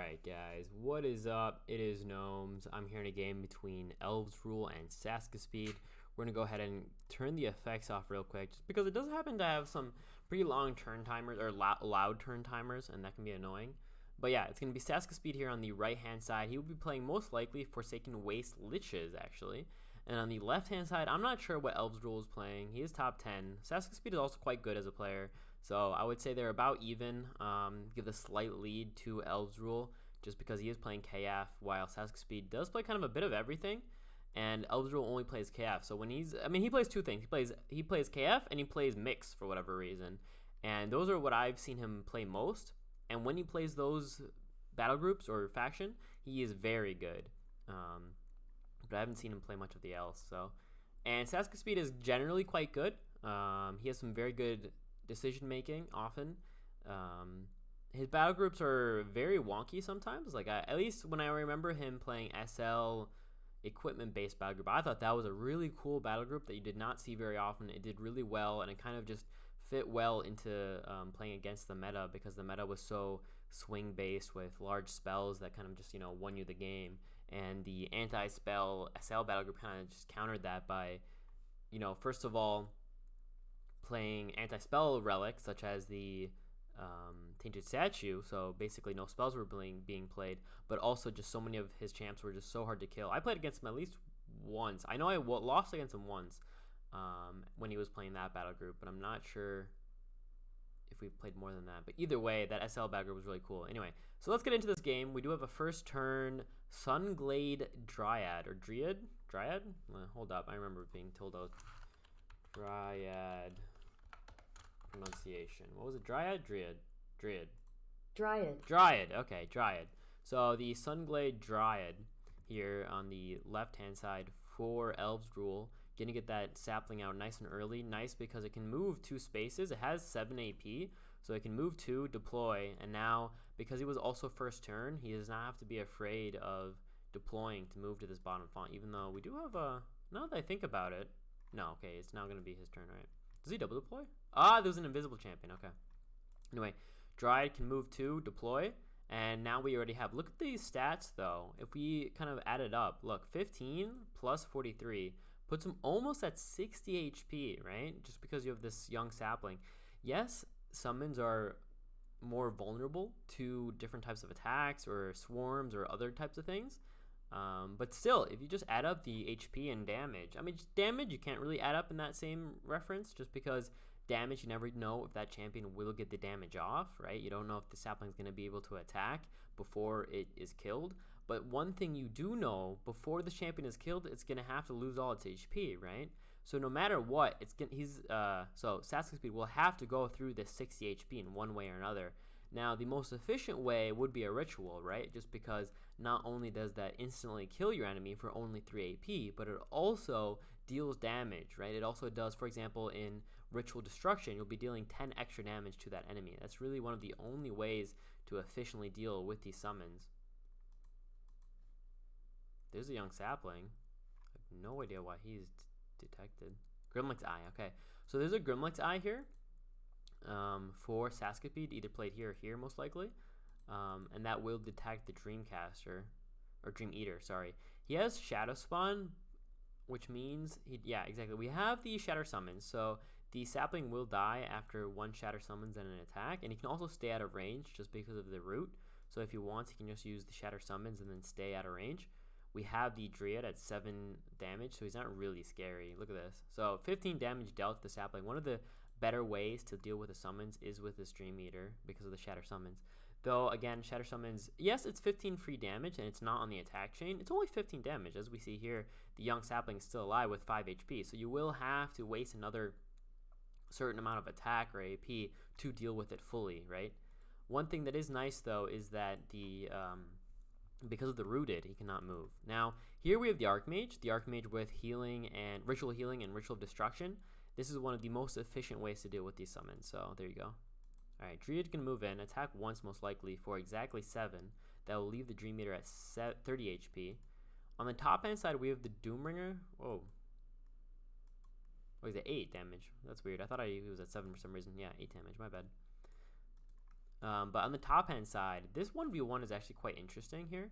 Alright guys, what is up? It is Gnomes. I'm here in a game between ElvesRule and SakisSpeed. We're going to go ahead and turn the effects off real quick, just because it does happen to have some pretty long turn timers, or loud turn timers, and that can be annoying. But yeah, it's going to be SakisSpeed here on the right hand side. He will be playing most likely Forsaken Waste Liches, actually. And on the left hand side, I'm not sure what ElvesRule is playing. He is top 10. SakisSpeed is also quite good as a player, so I would say they're about even. Give a slight lead to ElvesRule just because he is playing KF, while SakisSpeed does play kind of a bit of everything. And ElvesRule only plays KF. So when he plays two things. He plays KF and he plays mix for whatever reason. And those are what I've seen him play most. And when he plays those battle groups or faction, he is very good. But I haven't seen him play much of the else. So, and SakisSpeed is generally quite good. He has some very good decision making often. His battle groups are very wonky sometimes. Like at least when I remember him playing SL equipment based battle group, I thought that was a really cool battle group that you did not see very often. It did really well, and it kind of just fit well into playing against the meta, because the meta was so swing based with large spells that kind of just won you the game, and the anti-spell SL battle group kind of just countered that by first of all playing anti-spell relics such as the Tainted Statue, so basically no spells were being played, but also just so many of his champs were just so hard to kill. I played against him at least once. I know I lost against him once when he was playing that battle group, but I'm not sure if we played more than that. But either way, that SL battle group was really cool. Anyway, so let's get into this game. We do have a first turn Sunglade Dryad, or Dryad? Hold up, I remember being told those. Dryad pronunciation. What was it? Dryad? Dryad. Okay, Dryad. So the Sunglade Dryad here on the left hand side for ElvesRule. Gonna get that sapling out nice and early. Nice because it can move 2 spaces. It has 7 AP, so it can move 2, deploy, and now because he was also first turn, he does not have to be afraid of deploying to move to this bottom font, even though we do have a, now that I think about it, no, okay, it's now going to be his turn, right? Does he double deploy? Ah, there was an invisible champion, okay. Anyway, Dryad can move 2, deploy, and now we already have, look at these stats though. If we kind of add it up, look, 15 plus 43 puts him almost at 60 HP, right? Just because you have this young sapling. Yes, summons are more vulnerable to different types of attacks or swarms or other types of things. But still, if you just add up the HP and damage, I mean, just damage you can't really add up in that same reference, just because damage, you never know if that champion will get the damage off, right? You don't know if the sapling is going to be able to attack before it is killed. But one thing you do know, before the champion is killed, it's going to have to lose all its HP, right? So no matter what, so SakisSpeed will have to go through this 60 HP in one way or another. Now, the most efficient way would be a ritual, right? Just because not only does that instantly kill your enemy for only 3 AP, but it also deals damage, right? It also does, for example, in Ritual Destruction, you'll be dealing 10 extra damage to that enemy. That's really one of the only ways to efficiently deal with these summons. There's a young sapling. I have no idea why he's detected. Grimlick's Eye, okay. So there's a Grimlick's Eye here. For SakisSpeed, either played here or here most likely, and that will detect the Dreamcaster, or Dream Eater, sorry. He has Shadow Spawn, which means, yeah, exactly. We have the Shatter Summons, so the sapling will die after 1 Shatter Summons and an attack, and he can also stay out of range just because of the root. So if he wants, he can just use the Shatter Summons and then stay out of range. We have the Dryad at 7 damage, so he's not really scary. Look at this. So 15 damage dealt to the sapling. One of the better ways to deal with the summons is with this Dream Eater because of the Shatter Summons. Though, again, Shatter Summons, yes, it's 15 free damage, and it's not on the attack chain. It's only 15 damage. As we see here, the young sapling is still alive with 5 HP, so you will have to waste another certain amount of attack or AP to deal with it fully, right? One thing that is nice, though, is that the because of the rooted, he cannot move. Now, here we have the Archmage with healing and ritual destruction. This is one of the most efficient ways to deal with these summons, so there you go. Alright, Dryad can move in, attack once most likely for exactly 7. That will leave the Dream Eater at 30 HP. On the top hand side, we have the Doomringer. Whoa. Oh, he's at 8 damage. That's weird. I thought he was at 7 for some reason. Yeah, 8 damage, my bad. But on the top hand side, this 1v1 is actually quite interesting here.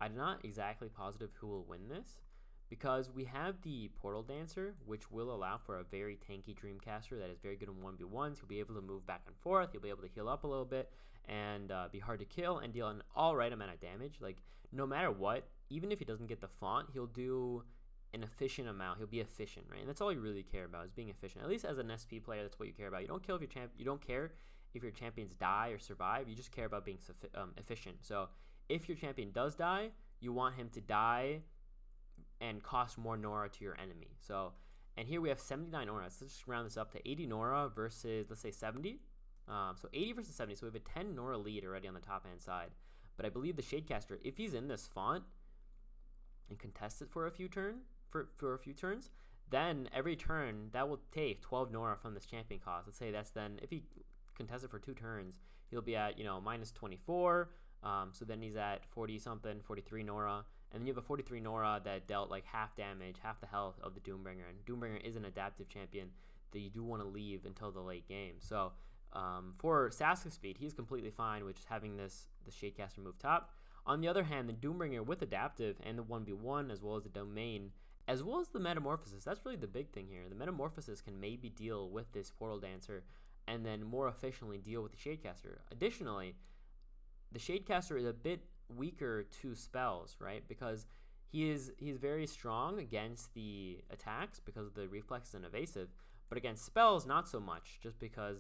I'm not exactly positive who will win this, because we have the Portal Dancer, which will allow for a very tanky Dreamcaster that is very good in 1v1s. He'll be able to move back and forth. He'll be able to heal up a little bit and be hard to kill and deal an all right amount of damage. Like, no matter what, even if he doesn't get the font, he'll do an efficient amount. He'll be efficient, right? And that's all you really care about, is being efficient. At least as an SP player, that's what you care about. You don't care if your champions die or survive. You just care about being efficient. So if your champion does die, you want him to die and cost more Nora to your enemy. So, and here we have 79 Nora. So let's just round this up to 80 Nora versus, let's say, 70. So 80 versus 70. So we have a 10 Nora lead already on the top hand side. But I believe the Shadecaster, if he's in this font and contests it for a few turns, then every turn that will take 12 Nora from this champion cost. Let's say that's then, if he contests it for 2 turns, he'll be at, minus 24. So then he's at 40 something, 43 Nora. And then you have a 43 Nora that dealt like half damage, half the health of the Doombringer. And Doombringer is an adaptive champion that you do want to leave until the late game. So for SakisSpeed, he's completely fine with just having the Shadecaster move top. On the other hand, the Doombringer with adaptive and the 1v1, as well as the domain, as well as the Metamorphosis, that's really the big thing here. The Metamorphosis can maybe deal with this Portal Dancer and then more efficiently deal with the Shadecaster. Additionally, the Shadecaster is a bit weaker to spells, right? Because he's very strong against the attacks because of the reflexes and evasive, but against spells not so much, just because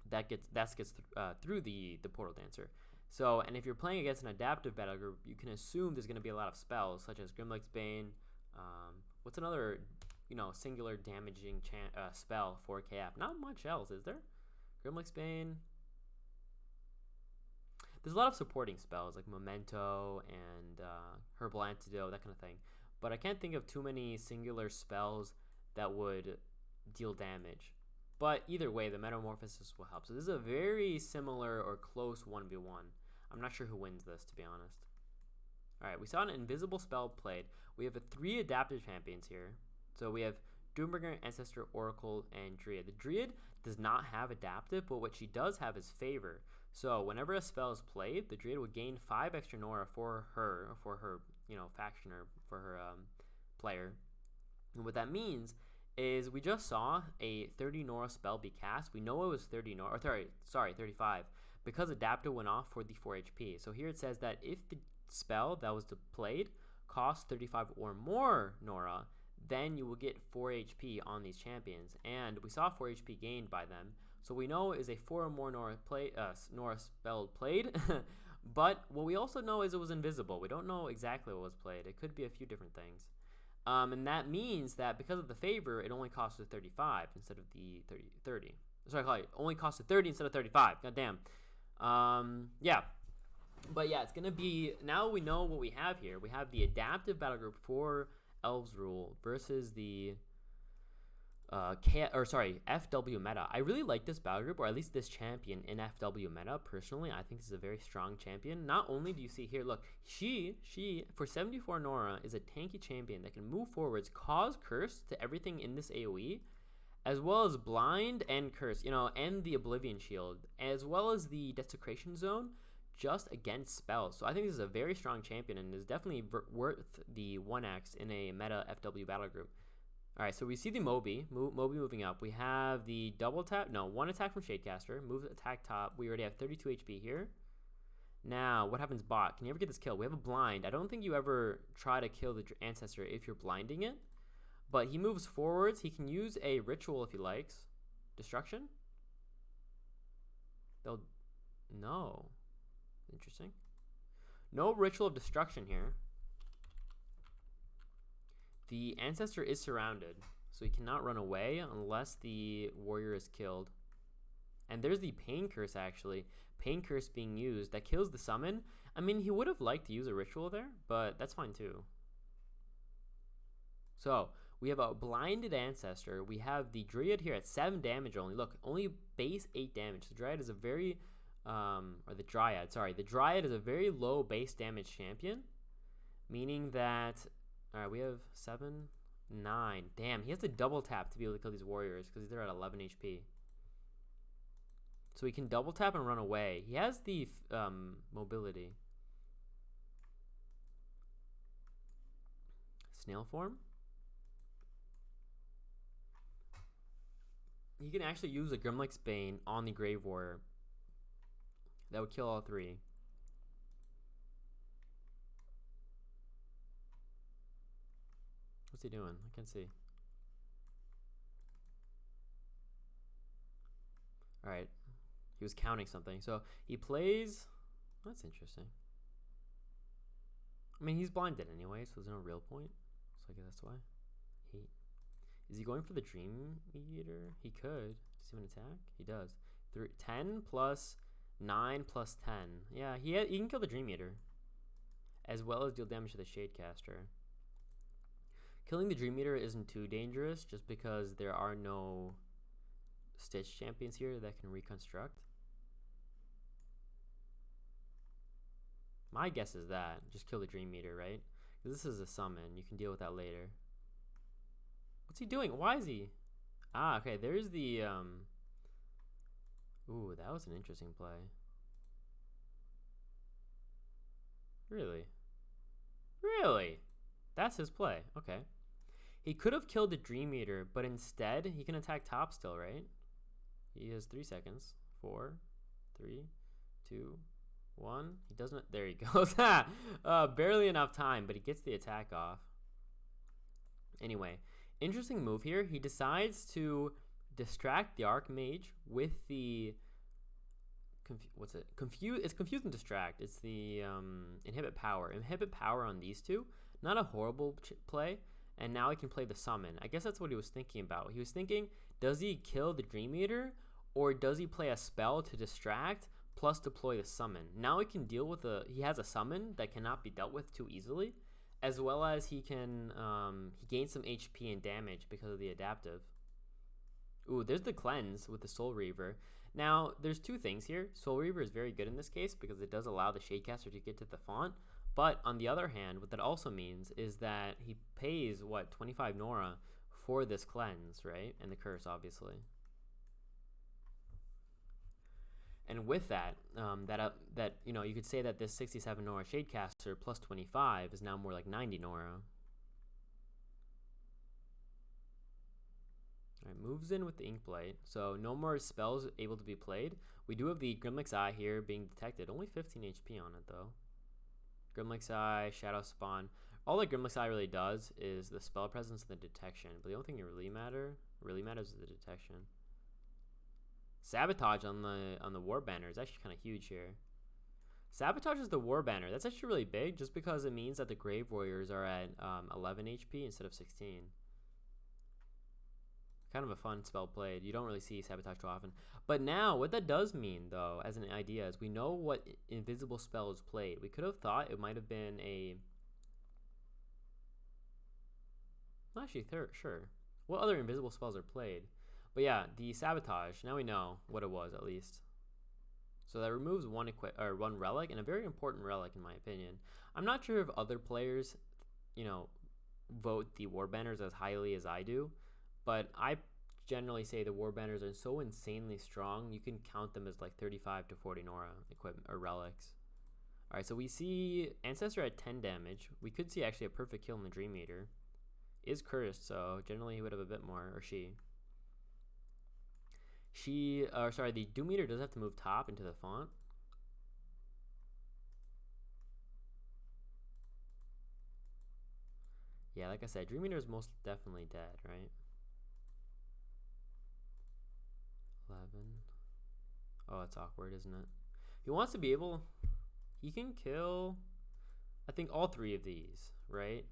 that gets through the Portal Dancer. So, and if you're playing against an adaptive battle group, you can assume there's going to be a lot of spells such as Grimlock's Bane. What's another singular damaging spell for KF? Not much else, is there? Grimlock's Bane. There's a lot of supporting spells like Memento and Herbal Antidote, that kind of thing. But I can't think of too many singular spells that would deal damage. But either way, the Metamorphosis will help. So this is a very similar or close 1v1. I'm not sure who wins this, to be honest. Alright, we saw an invisible spell played. We have 3 adaptive champions here. So we have Doombringer, Ancestor, Oracle, and Druid. The Druid does not have adaptive, but what she does have is favor. So whenever a spell is played, the Druid will gain 5 extra Nora for her faction, or for her player. And what that means is we just saw a 30 Nora spell be cast. We know it was 30 Nora, or sorry, 35, because adaptive went off for the 4 HP. So here it says that if the spell that was played costs 35 or more Nora, then you will get 4 HP on these champions. And we saw 4 HP gained by them. So we know is a 4 or more Nora spell played. But what we also know is it was invisible. We don't know exactly what was played. It could be a few different things. And that means that because of the favor, it only costs 35 instead of the 30. Sorry, it only costs 30 instead of 35. God damn. Yeah. But yeah, it's going to be, now we know what we have here. We have the adaptive battle group for ElvesRule versus the FW meta. I really like this battle group, or at least this champion in FW meta. Personally, I think this is a very strong champion. Not only do you see here, look, she for 74 Nora is a tanky champion that can move forwards, cause curse to everything in this AoE, as well as blind and curse, and the Oblivion Shield, as well as the Desecration Zone, just against spells. So I think this is a very strong champion and is definitely worth the 1x in a meta FW battle group. Alright, so we see the Moby moving up. We have the double tap, no, 1 attack from Shadecaster, move attack top. We already have 32 HP here. Now, what happens bot? Can you ever get this kill? We have a blind. I don't think you ever try to kill the Ancestor if you're blinding it. But he moves forwards. He can use a ritual if he likes. Destruction? No. Interesting. No ritual of destruction here. The Ancestor is surrounded, so he cannot run away unless the warrior is killed. And there's the Pain Curse, actually. Pain Curse being used. That kills the summon. I mean, he would have liked to use a ritual there, but that's fine too. So, we have a blinded Ancestor. We have the Druid here at 7 damage only. Look, only base 8 damage. The Dryad is a very... the Dryad is a very low base damage champion, meaning that, alright, we have 7, 9. Damn, he has to double tap to be able to kill these warriors because they're at 11 HP. So he can double tap and run away. He has the mobility. Snail form. He can actually use a Grimlock's Bane on the Grave Warrior. That would kill all three. What's he doing? I can't see. Alright. He was counting something. So he plays... That's interesting. I mean, he's blinded anyway, so there's no real point. So I guess that's why. Is he going for the Dream Eater? He could. Does he have an attack? He does. 10 plus 9 plus 10. Yeah, he can kill the Dream Eater. As well as deal damage to the Shadecaster. Killing the Dream Eater isn't too dangerous just because there are no Stitch champions here that can reconstruct. My guess is that. Just kill the Dream Eater, right? Because this is a summon. You can deal with that later. What's he doing? Why is he... Ah, okay. There's the... Ooh, that was an interesting play. Really? Really? That's his play. Okay. He could have killed the Dream Eater, but instead, he can attack top still, right? He has 3 seconds. 4, 3, 2, 1. He doesn't... There he goes. Barely enough time, but he gets the attack off. Anyway, interesting move here. He decides to distract the Archmage with the... What's it? It's Confuse and Distract. It's the Inhibit Power. Inhibit Power on these two. Not a horrible play. And now he can play the Summon. I guess that's what he was thinking about. He was thinking, does he kill the Dream Eater? Or does he play a spell to distract plus deploy the Summon? Now he can deal with he has a Summon that cannot be dealt with too easily. As well as he can, he gains some HP and damage because of the adaptive. Ooh, there's the Cleanse with the Soul Reaver. Now, there's two things here. Soul Reaver is very good in this case because it does allow the Shadecaster to get to the font. But on the other hand, what that also means is that he pays, what, 25 Nora for this Cleanse, right? And the Curse, obviously. And with that, you know, you could say that this 67 Nora Shadecaster plus 25 is now more like 90 Nora. Alright, moves in with the Inkblight. So no more spells able to be played. We do have the Grimlock's Eye here being detected. Only 15 HP on it, though. Grimlock's Eye, Shadow Spawn. All that Grimlock's Eye really does is the spell presence and the detection. But the only thing that really matters is the detection. Sabotage on the War Banner is actually kind of huge here. Sabotage is the War Banner. That's actually really big just because it means that the Grave Warriors are at 11 HP instead of 16. Kind of a fun spell played. You don't really see Sabotage too often. But now, what that does mean, though, as an idea, is we know what invisible spell is played. We could have thought it might have been a... I'm not actually sure. What other invisible spells are played? But yeah, the Sabotage. Now we know what it was, at least. So that removes one relic, and a very important relic, in my opinion. I'm not sure if other players, you know, vote the War Banners as highly as I do. But I generally say the War Banners are so insanely strong, you can count them as like 35 to 40 Nora equipment or relics. Alright, so we see Ancestor at 10 damage. We could see actually a perfect kill in the Dream Eater. Is cursed, so generally he would have a bit more, or she. The Doom Eater does have to move top into the font. Yeah, like I said, Dream Eater is most definitely dead, right? 11. Oh, it's awkward, isn't it? He wants to be able... He can kill, I think, all three of these, right?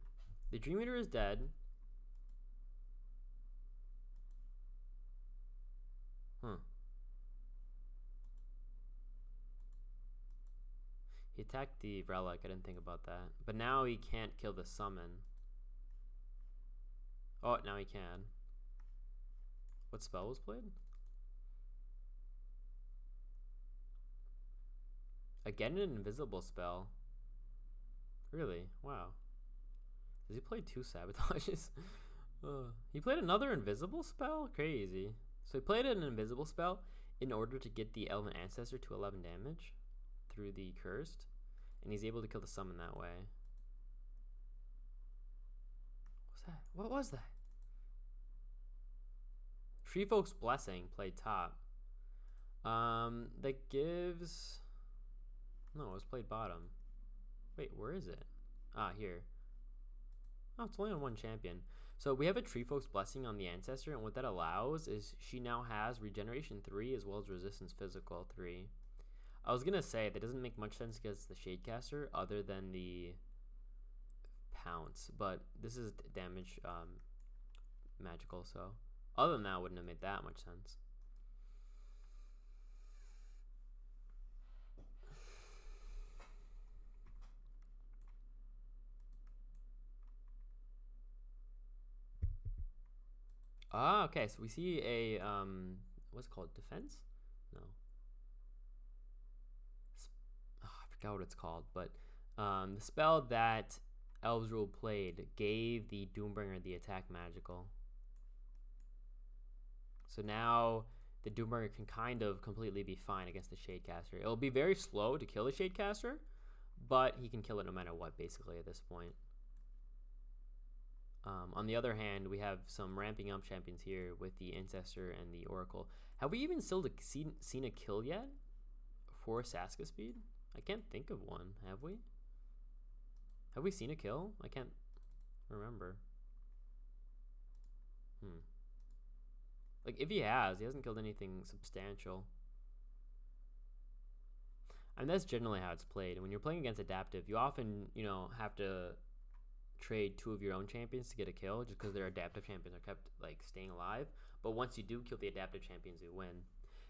The Dream Eater is dead. He attacked the relic. I didn't think about that. But now he can't kill the summon. Oh, now he can. What spell was played? Again, an invisible spell. Really? Wow. Does he play 2 sabotages? He played another invisible spell? Crazy. So he played an invisible spell. in order to get the Elven Ancestor to 11 damage through the Cursed. And he's able to kill the summon that way. What's that? What was that? Tree Folk's Blessing played top. That gives... No, it was played bottom. Wait, where is it? Ah, here. Oh, it's only on one champion. So we have a Tree Folk's Blessing on the Ancestor, and what that allows is she now has Regeneration 3 as well as Resistance Physical 3. I was gonna say that doesn't make much sense because it's the Shadecaster other than the Pounce, but this is damage magical, so other than that, wouldn't have made that much sense. Ah, okay, so we see a what's it called? Defense? No. Oh, I forgot what it's called, but the spell that ElvesRule played gave the Doombringer the attack magical. So now the Doombringer can kind of completely be fine against the Shadecaster. It'll be very slow to kill the Shadecaster, but he can kill it no matter what, basically, at this point. On the other hand, we have some ramping up champions here with the Ancestor and the Oracle. Have we even still seen a kill yet for SakisSpeed? I can't think of one. Have we? Have we seen a kill? I can't remember. Like, if he hasn't killed anything substantial. And that's generally how it's played. When you're playing against Adaptive, you often, have to trade 2 of your own champions to get a kill just because their Adaptive champions are kept, like, staying alive. But once you do kill the Adaptive champions, you win.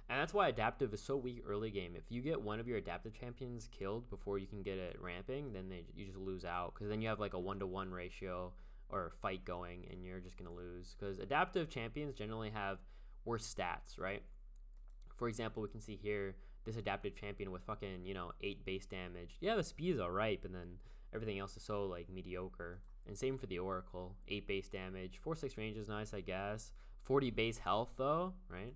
And that's why Adaptive is so weak early game. If you get one of your Adaptive champions killed before you can get it ramping, then you just lose out. Because then you have, like, a 1-to-1 ratio or fight going, and you're just going to lose. Because Adaptive champions generally have worse stats, right? For example, we can see here this Adaptive champion with fucking, 8 base damage. Yeah, the speed is alright, but then everything else is so, like, mediocre. And same for the Oracle. 8 base damage. 4-6 range is nice, I guess. 40 base health, though, right?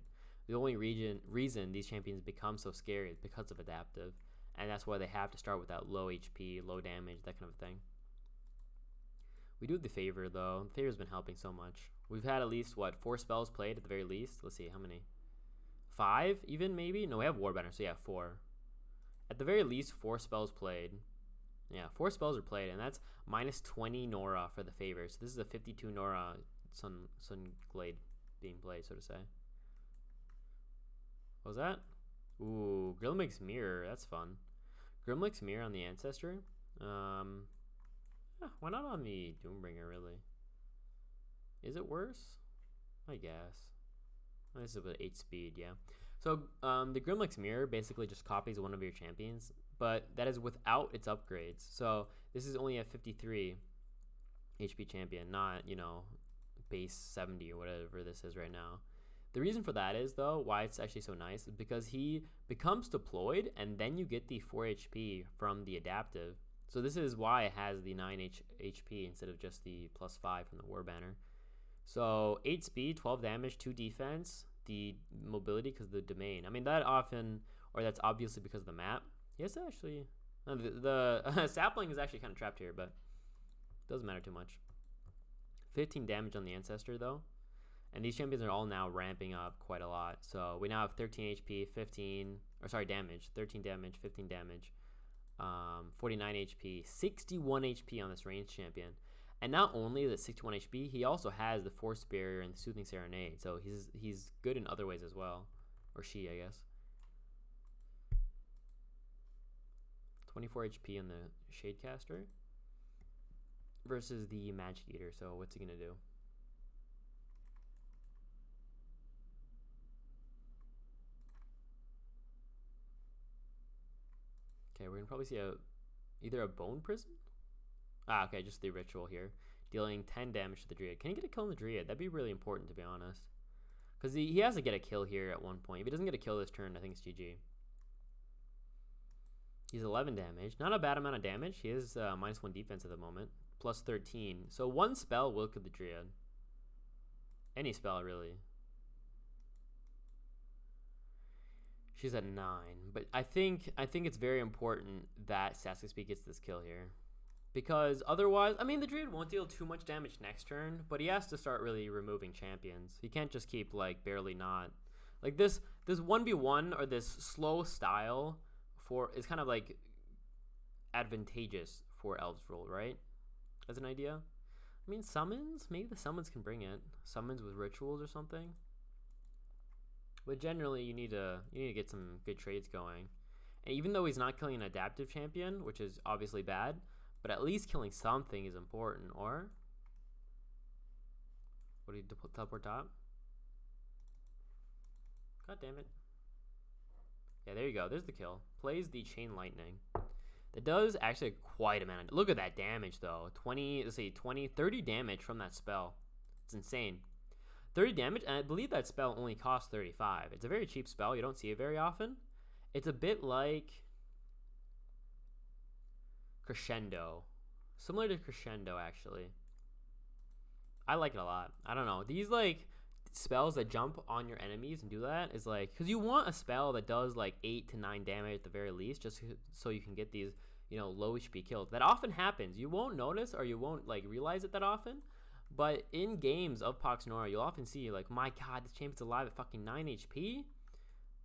The only reason these champions become so scary is because of Adaptive. And that's why they have to start with that low HP, low damage, that kind of thing. We do have the Favor, though. The Favor's been helping so much. We've had at least, 4 spells played at the very least? Let's see, how many? 5, even, maybe? No, we have Warbanner, so yeah, 4. At the very least, 4 spells played. Yeah, 4 spells are played, and that's minus 20 Nora for the Favor. So this is a 52 Nora Sun Glade being played, so to say. What was that? Ooh, Grilmig's Mirror. That's fun. Grilmig's Mirror on the Ancestor. Why not on the Doombringer, really? Is it worse? I guess. This is with 8 speed, yeah. So the Grimlick's Mirror basically just copies one of your champions, but that is without its upgrades. So this is only a 53 HP champion, not, base 70 or whatever this is right now. The reason for that is, though, why it's actually so nice is because he becomes deployed, and then you get the 4 HP from the Adaptive. So this is why it has the 9 HP instead of just the +5 from the Warbanner. So 8 speed, 12 damage, 2 defense, the mobility because of the domain. I mean, that's obviously because of the map. Yes, actually. No, the sapling is actually kind of trapped here, but doesn't matter too much. 15 damage on the Ancestor, though. And these champions are all now ramping up quite a lot. So we now have 13 HP, damage. 13 damage, 15 damage, 49 HP, 61 HP on this ranged champion. And not only is it 61 HP, he also has the Force Barrier and the Soothing Serenade. So he's good in other ways as well. Or she, I guess. 24 HP on the Shadecaster versus the Magic Eater. So what's he going to do? Okay, we're going to probably see either a Bone Prison? Ah, okay, just the Ritual here. Dealing 10 damage to the Druid. Can he get a kill on the Druid? That'd be really important, to be honest. Because he has to get a kill here at one point. If he doesn't get a kill this turn, I think it's GG. He's 11 damage. Not a bad amount of damage. He is -1 defense at the moment. Plus 13. So one spell will kill the Druid. Any spell, really. She's at 9, but I think it's very important that SakisSpeed gets this kill here, because otherwise, I mean, the Druid won't deal too much damage next turn, but he has to start really removing champions. He can't just keep like barely not. Like this 1v1 or this slow style is kind of like advantageous for ElvesRule, right? As an idea. I mean, summons, maybe the summons can bring it. Summons with rituals or something. But generally, you need to get some good trades going. And even though he's not killing an adaptive champion, which is obviously bad, but at least killing something is important. Or what do you teleport top? God damn it. Yeah, there you go. There's the kill. Plays the chain lightning. That does actually quite a amount. Look at that damage though. 20, let's say 20, 30 damage from that spell. It's insane. 30 damage, and I believe that spell only costs 35. It's a very cheap spell. You don't see it very often. It's a bit like Crescendo. Similar to Crescendo, actually. I like it a lot. I don't know. These, like, spells that jump on your enemies and do that is, like, because you want a spell that does, like, 8 to 9 damage at the very least, just so you can get these, you know, low HP kills. That often happens. You won't notice or you won't, like, realize it that often. But in games of Poxnora, you'll often see, like, my god, this champion's alive at fucking 9 HP.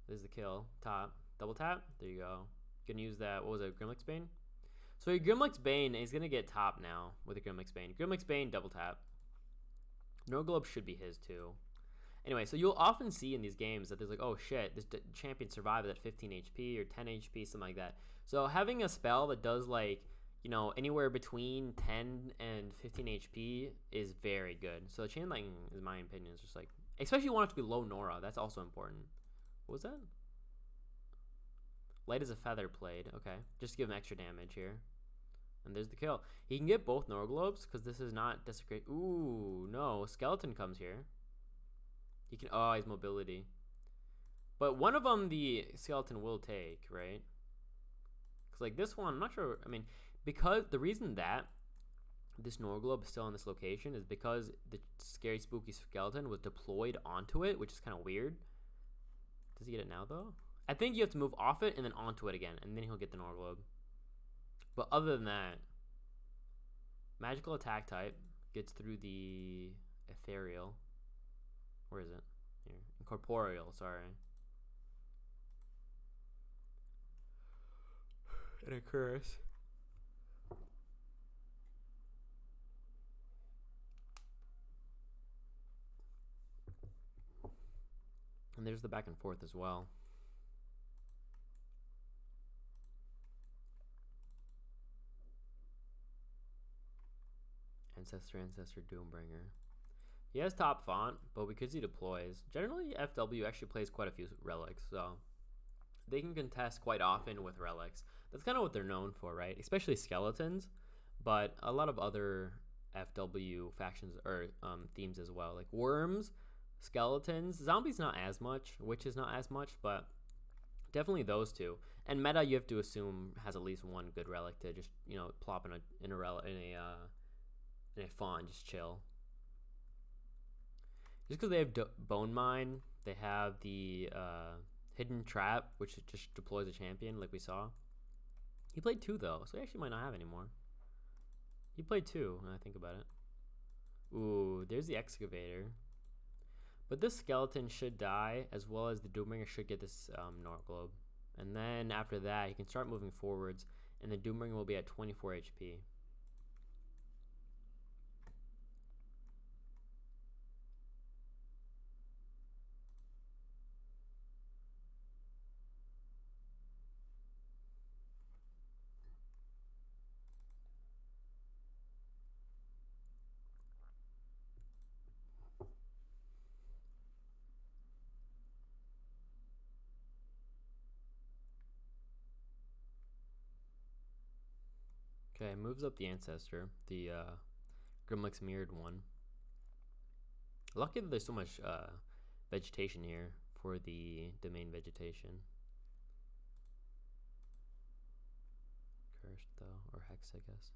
There's the kill. Top. Double tap. There you go. You can use that. What was it? Grimlick's Bane? So your Grimlick's Bane is going to get top now with a Grimlick's Bane. Grimlick's Bane, double tap. No Globe should be his too. Anyway, so you'll often see in these games that there's like, oh shit, this champion survived at 15 HP or 10 HP, something like that. So having a spell that does like, you know, anywhere between 10 and 15 HP is very good. So chain lightning, in my opinion, is just like, especially you want it to be low Nora. That's also important. What was that? Light as a feather played. Okay, just to give him extra damage here. And there's the kill. He can get both Nora globes because this is not desecrate. Ooh, no, skeleton comes here. He can. Oh, he's mobility. But one of them, the skeleton will take, right? Because like this one, I'm not sure. I mean, because the reason that this Nora globe is still in this location is because the scary spooky skeleton was deployed onto it, which is kind of weird. Does he get it now though? I think you have to move off it and then onto it again, and then he'll get the Nora globe. But other than that, magical attack type gets through the ethereal. Where is it? Here. Incorporeal, sorry. And a curse. And there's the back and forth as well. Ancestor, Doombringer. He has top font, but because he deploys, generally FW actually plays quite a few relics, so they can contest quite often with relics. That's kind of what they're known for, right? Especially skeletons, but a lot of other FW factions or themes as well, like worms, skeletons, zombies not as much, witches not as much, but definitely those two. And meta, you have to assume has at least one good relic to just, you know, plop in a font, just chill. Just because they have Bone Mine, they have the Hidden Trap, which just deploys a champion, like we saw. He played 2 though, so he actually might not have anymore. He played 2, when I think about it. Ooh, there's the Excavator. But this skeleton should die, as well as the Doombringer should get this Nora globe. And then after that, he can start moving forwards, and the Doombringer will be at 24 HP. Okay, moves up the Ancestor, the Grimlick's Mirrored one. Lucky that there's so much vegetation here for the domain vegetation. Cursed though, or Hex, I guess.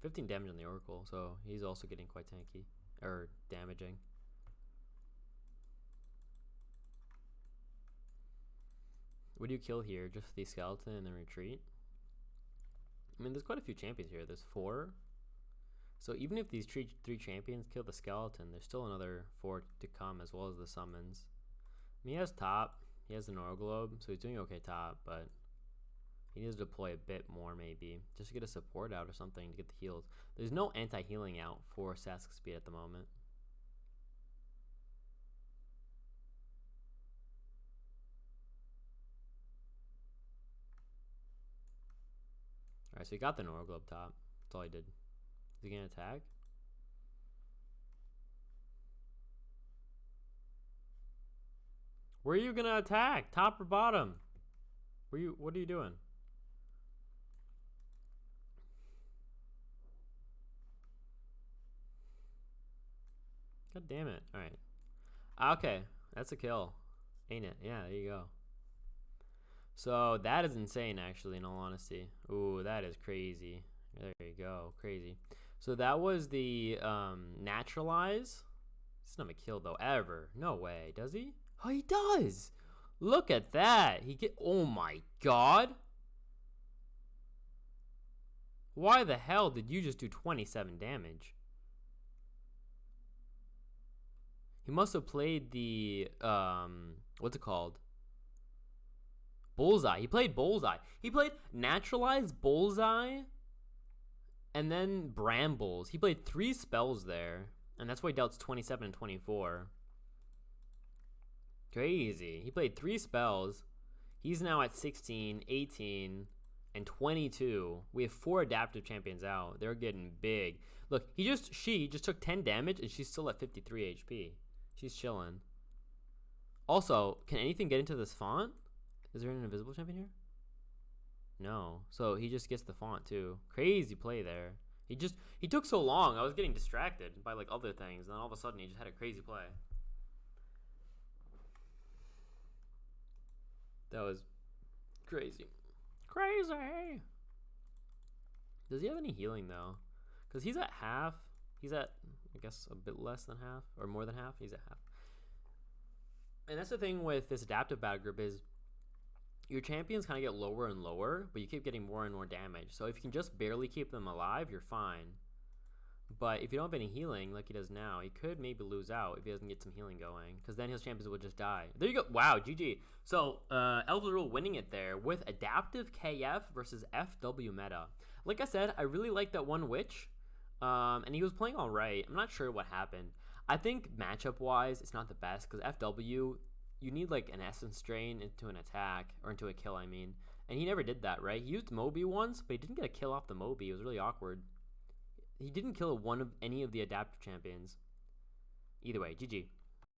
15 damage on the Oracle, so he's also getting quite tanky, or damaging. What do you kill here? Just the skeleton and then retreat? I mean, there's quite a few champions here. There's 4. So even if these 3 champions kill the skeleton, there's still another 4 to come, as well as the summons. I mean, he has top. He has the Norglobe, so he's doing okay top, but he needs to deploy a bit more maybe, just to get a support out or something to get the heals. There's no anti-healing out for SakisSpeed at the moment. Alright, so he got the Norglobe top. That's all he did. Is he gonna attack? Where are you gonna attack? Top or bottom? What are you doing? God damn it. Alright. Okay. That's a kill. Ain't it? Yeah, there you go. So that is insane, actually, in all honesty. Ooh, that is crazy. There you go. Crazy. So that was the naturalize. He's not a kill, though, ever. No way. Does he? Oh, he does. Look at that. Oh, my God. Why the hell did you just do 27 damage? He must have played the, what's it called? Bullseye. He played Bullseye. He played Naturalize, Bullseye, and then Brambles. He played 3 spells there, and that's why he dealt 27 and 24. Crazy. He played 3 spells. He's now at 16, 18, and 22. We have 4 adaptive champions out. They're getting big. Look, she just took 10 damage, and she's still at 53 HP. She's chilling. Also, can anything get into this font? Is there an invisible champion here? No. So he just gets the font too. Crazy play there. He took so long. I was getting distracted by like other things, and then all of a sudden he just had a crazy play. That was crazy. Crazy. Does he have any healing though? Because he's at half. He's at, I guess, a bit less than half or more than half. He's at half. And that's the thing with this adaptive battle group is your champions kind of get lower and lower, but you keep getting more and more damage. So if you can just barely keep them alive, you're fine. But if you don't have any healing like he does now, he could maybe lose out if he doesn't get some healing going, because then his champions will just die. There you go. Wow, GG. So ElvesRule winning it there with adaptive KF versus FW meta. Like I said, I really like that one witch, and he was playing all right. I'm not sure what happened. I think matchup-wise, it's not the best, because FW, you need like an essence drain into an attack, or into a kill, I mean. And he never did that, right? He used Moby once, but he didn't get a kill off the Moby. It was really awkward. He didn't kill any of the adaptive champions. Either way, GG.